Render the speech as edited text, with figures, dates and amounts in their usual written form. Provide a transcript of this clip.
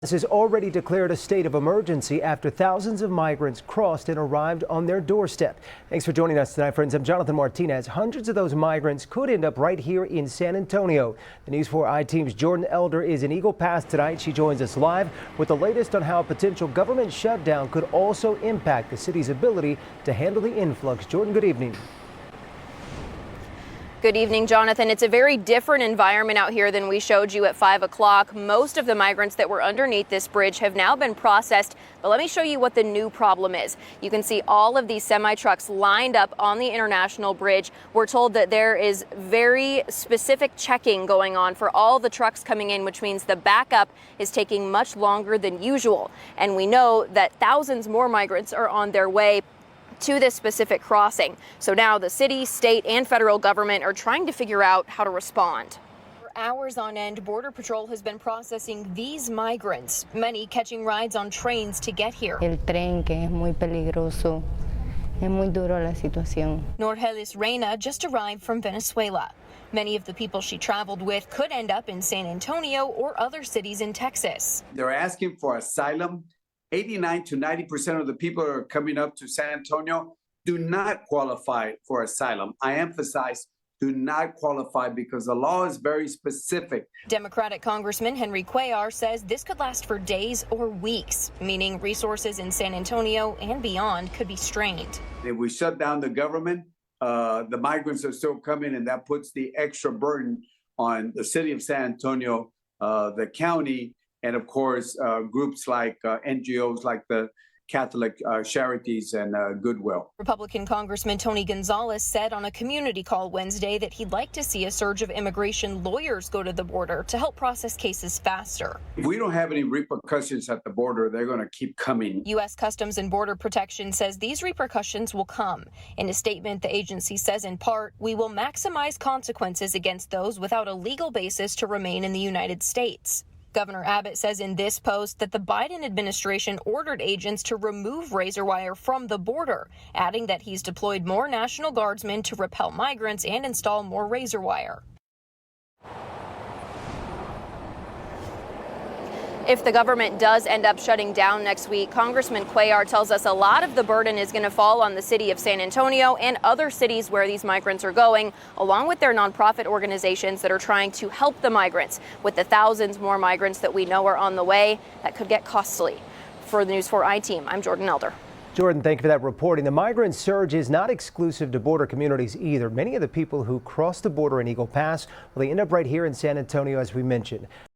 This has already declared a state of emergency after thousands of migrants crossed and arrived on their doorstep. Thanks for joining us tonight, friends. I'm Jonathan Martinez. Hundreds of those migrants could end up right here in San Antonio. The News 4 I-Team's Jordan Elder is in Eagle Pass tonight. She joins us live with the latest on how a potential government shutdown could also impact the city's ability to handle the influx. Jordan, good evening. Good evening, Jonathan. It's a very different environment out here than we showed you at 5 o'clock. Most of the migrants that were underneath this bridge have now been processed. But let me show you what the new problem is. You can see all of these semi-trucks lined up on the International Bridge. We're told that there is very specific checking going on for all the trucks coming in, which means the backup is taking much longer than usual. And we know that thousands more migrants are on their way to this specific crossing. So now the city, state, and federal government are trying to figure out how to respond. For hours on end, Border Patrol has been processing these migrants, many catching rides on trains to get here. El tren, que es muy peligroso, es muy duro la situación. Norgelis Reina just arrived from Venezuela. Many of the people she traveled with could end up in San Antonio or other cities in Texas. They're asking for asylum. 89 to 90% of the people who are coming up to San Antonio do not qualify for asylum. I emphasize do not qualify because the law is very specific. Democratic Congressman Henry Cuellar says this could last for days or weeks, meaning resources in San Antonio and beyond could be strained. If we shut down the government, the migrants are still coming, and that puts the extra burden on the city of San Antonio, the county, and of course, groups like NGOs like the Catholic Charities and Goodwill. Republican Congressman Tony Gonzalez said on a community call Wednesday that he'd like to see a surge of immigration lawyers go to the border to help process cases faster. If we don't have any repercussions at the border, they're going to keep coming. U.S. Customs and Border Protection says these repercussions will come. In a statement, the agency says in part, we will maximize consequences against those without a legal basis to remain in the United States. Governor Abbott says in this post that the Biden administration ordered agents to remove razor wire from the border, adding that he's deployed more National Guardsmen to repel migrants and install more razor wire. If the government does end up shutting down next week, Congressman Cuellar tells us a lot of the burden is going to fall on the city of San Antonio and other cities where these migrants are going, along with their nonprofit organizations that are trying to help the migrants. With the thousands more migrants that we know are on the way, that could get costly. For the News 4 I-Team, I'm Jordan Elder. Jordan, thank you for that reporting. The migrant surge is not exclusive to border communities either. Many of the people who cross the border in Eagle Pass, well, they end up right here in San Antonio, as we mentioned.